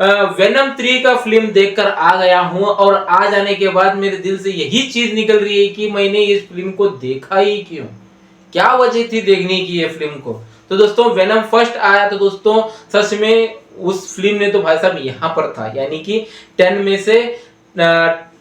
Venom 3 का film देखकर आ गया हूं और आ जाने के बाद मेरे दिल से यही चीज निकल रही है कि मैंने इस फिल्म को देखा ही क्यों, क्या वजह थी देखने की ये फिल्म को। तो दोस्तों वेनम फर्स्ट आया तो दोस्तों सच में उस फिल्म ने तो भाई साहब यहाँ पर था, यानी कि 10 में से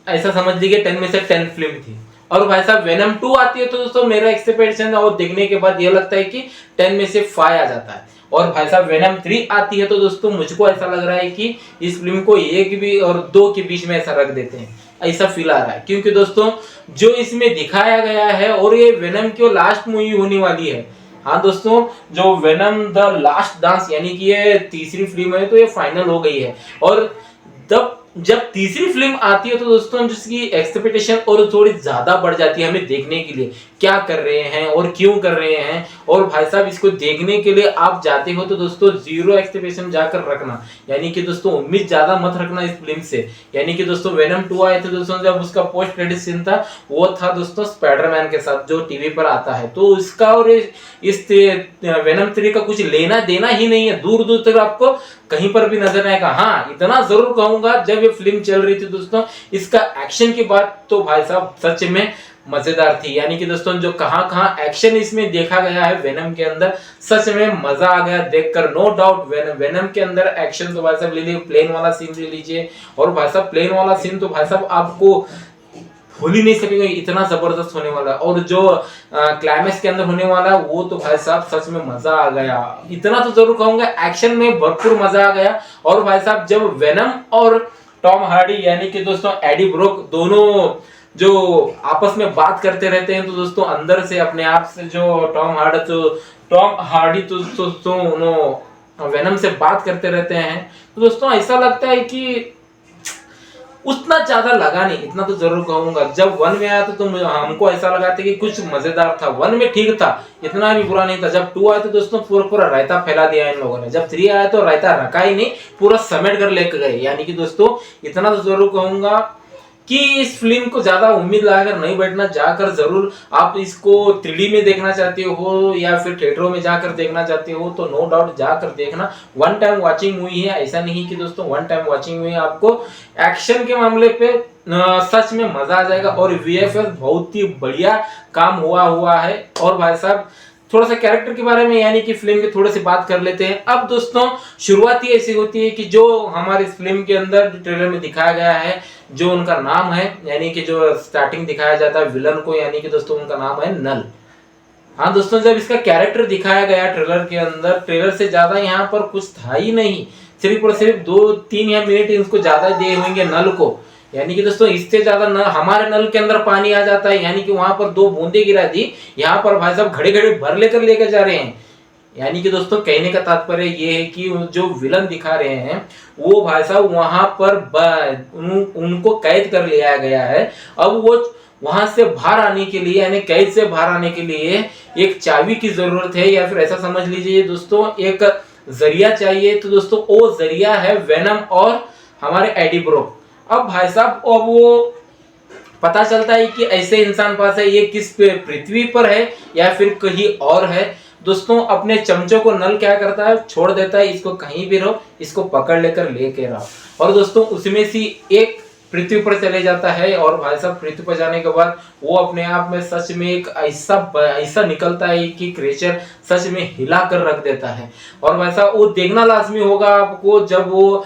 ऐसा समझ लीजिए 10 में से 10 फिल्म थी। और भाई साहब वेनम 2 आती है तो दोस्तों मेरा एक्सपेक्टेशन और देखने के बाद ये लगता है कि 10 में से 5 आ जाता है। और भाई साहब वेनम 3 आती है तो दोस्तों मुझको ऐसा लग रहा है कि इस फिल्म को 1 भी और 2 के बीच में ऐसा रख देते हैं, ऐसा फील आ रहा है। क्योंकि दोस्तों जो इसमें दिखाया गया है और ये वेनम की लास्ट मूवी होने वाली है। हाँ दोस्तों, जो वेनम द लास्ट डांस यानी कि ये तीसरी फिल्म है तो ये फाइनल हो गई है। और जब तीसरी फिल्म आती है तो दोस्तों जिसकी एक्सपेक्टेशन और थोड़ी ज्यादा बढ़ जाती है हमें देखने के लिए, क्या कर रहे हैं और क्यों कर रहे हैं। और भाई साहब इसको देखने के लिए आप जाते हो तो दोस्तों 0 एक्सपेक्टेशन जाकर रखना, यानी कि दोस्तों उम्मीद ज्यादा मत रखना इस फिल्म से। यानी कि दोस्तों वेनम 2 आए थे दोस्तों, जब उसका पोस्ट क्रेडिट सीन था वो था दोस्तों स्पाइडरमैन के साथ जो टीवी पर आता है, तो इसका और इस वेनम 3 का कुछ लेना देना ही नहीं है, दूर दूर तक आपको कहीं पर भी नजर आएगा। हाँ इतना जरूर कहूंगा, जब ये फिल्म चल रही थी दोस्तों इसका एक्शन की बात तो भाई साहब सच में मजेदार थी। यानी कि दोस्तों जो कहां एक्शन इसमें देखा गया है वेनम के अंदर, सच में मजा आ गया देखकर। नो डाउट वेनम के अंदर एक्शन तो भाई साहब ले लीजिए, प्लेन वाला सीन ले लीजिए, और भाई साहब प्लेन वाला सीन तो भाई साहब आपको भूल ही नहीं सकेंगे, इतना जबरदस्त होने वाला। और जो क्लाइमेक्स के अंदर होने वाला वो तो भाई साहब सच में मजा आ गया। इतना तो जरूर कहूंगा एक्शन में भरपूर मजा आ गया। और भाई साहब जब वेनम और टॉम हार्डी यानी कि दोस्तों एडी ब्रोक दोनों जो आपस में बात करते रहते हैं तो दोस्तों अंदर से अपने आप से जो टॉम हार्डी तो वेनम से बात करते रहते हैं तो दोस्तों ऐसा लगता है कि उतना ज्यादा लगा नहीं, इतना तो जरूर कहूंगा। जब 1 में आया तो हमको ऐसा लगा था कि कुछ मजेदार था, 1 में ठीक था, इतना भी बुरा नहीं था। जब 2 आया तो दोस्तों पूरा रायता फैला दिया इन लोगों ने। जब 3 आया तो रायता रखा ही नहीं, पूरा समेट कर लेकर गए। यानी कि दोस्तों इतना तो जरूर कहूंगा कि इस फिल्म को ज्यादा उम्मीद लगाकर नहीं बैठना, जाकर जरूर आप इसको 3D में देखना चाहते हो या फिर थिएटरों में जाकर देखना चाहते हो तो नो डाउट जाकर देखना। 1 टाइम वॉचिंग हुई है, ऐसा नहीं कि दोस्तों 1 टाइम वॉचिंग हुई है। आपको एक्शन के मामले पे सच में मजा आ जाएगा और VFX बहुत ही बढ़िया काम हुआ है। और भाई साहब थोड़ा सा कैरेक्टर के बारे में यानी कि फिल्म की थोड़ी सी बात कर लेते हैं। अब दोस्तों शुरुआत ही ऐसी होती है कि जो हमारी फिल्म के अंदर ट्रेलर में दिखाया गया है, जो उनका नाम है यानी कि जो स्टार्टिंग दिखाया जाता है विलन को, यानी कि दोस्तों उनका नाम है नल। हाँ दोस्तों जब इसका कैरेक्टर दिखाया गया ट्रेलर के अंदर, ट्रेलर से ज्यादा यहाँ पर कुछ था ही नहीं, सिर्फ और सिर्फ 2-3 या मिनट इसको ज्यादा दिए होंगे नल को। यानी कि दोस्तों इससे ज्यादा नल, हमारे नल के अंदर पानी आ जाता है, यानी कि वहां पर 2 बूंदे गिरा दी, यहाँ पर भाई साहब घड़े घड़े भर लेकर जा रहे हैं। यानी कि दोस्तों कहने का तात्पर्य ये है कि जो विलन दिखा रहे हैं वो भाई साहब वहां पर उनको कैद कर लिया गया है। अब वो वहां से बाहर आने के लिए यानी कैद से बाहर आने के लिए एक चाबी की जरूरत है, या फिर ऐसा समझ लीजिए दोस्तों एक जरिया चाहिए। तो दोस्तों वो जरिया है वेनम और हमारे एडी ब्रोक। अब भाई साहब अब वो पता चलता है कि ऐसे इंसान पास है, ये किस पृथ्वी पर है या फिर कहीं और है। दोस्तों अपने चमचों को नल क्या करता है, छोड़ देता है, इसको कहीं भी रहो, इसको पकड़ लेकर लेके रहो। और दोस्तों उसमें से एक पृथ्वी पर चले जाता है। और भाई साहब पृथ्वी पर जाने के बाद वो अपने आप में सच में एक ऐसा निकलता है कि क्रिएचर सच में हिला कर रख देता है। और भाई साहब वो देखना लाजमी होगा आपको जब वो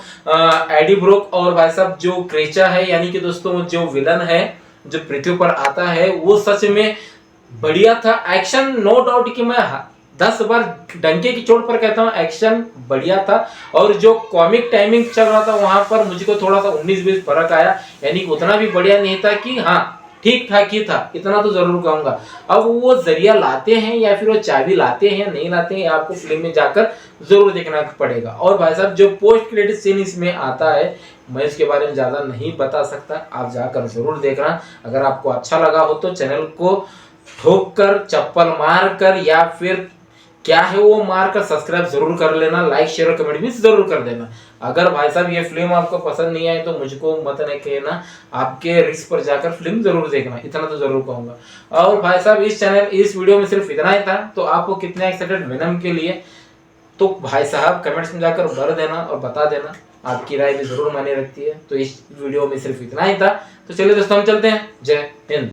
एडी ब्रोक और भाई साहब जो क्रिएचर है यानी कि दोस्तों जो विलन है जो पृथ्वी पर आता है वो सच में बढ़िया था। एक्शन नो डाउट कि मैं 10 बार डंके की चोट पर कहता हूँ एक्शन बढ़िया था। और जो कॉमिक टाइमिंग चल रहा था वहां पर मुझको थोड़ा सा 19-20 फर्क आया, यानी कि उतना भी बढ़िया नहीं था कि हाँ ठीक ठाक ही था, इतना तो जरूर कहूंगा। अब वो जरिया लाते हैं या फिर वो चाबी लाते हैं या नहीं लाते हैं आपको फिल्म में जाकर जरूर देखना पड़ेगा। और भाई साहब जो पोस्ट क्रेडिट सीन इसमें आता है मैं इसके बारे में ज्यादा नहीं बता सकता, आप जाकर जरूर देखना। अगर आपको अच्छा लगा हो तो चैनल को ठोक कर चप्पल मार कर या फिर क्या है वो मार कर सब्सक्राइब जरूर कर लेना, लाइक शेयर और कमेंट भी जरूर कर देना। अगर भाई साहब ये फिल्म आपको पसंद नहीं आई तो मुझको मत नहीं कहना, आपके रिस्क पर जाकर फिल्म जरूर देखना, इतना तो जरूर कहूंगा। और भाई साहब इस वीडियो में सिर्फ इतना ही था। तो आपको कितने एक्साइटेड वेनम के लिए तो भाई साहब कमेंट्स में जाकर भर देना और बता देना। आपकी राय भी जरूर मायने रखती है। तो इस वीडियो में सिर्फ इतना ही था। तो चलिए दोस्तों हम चलते हैं। जय हिंद।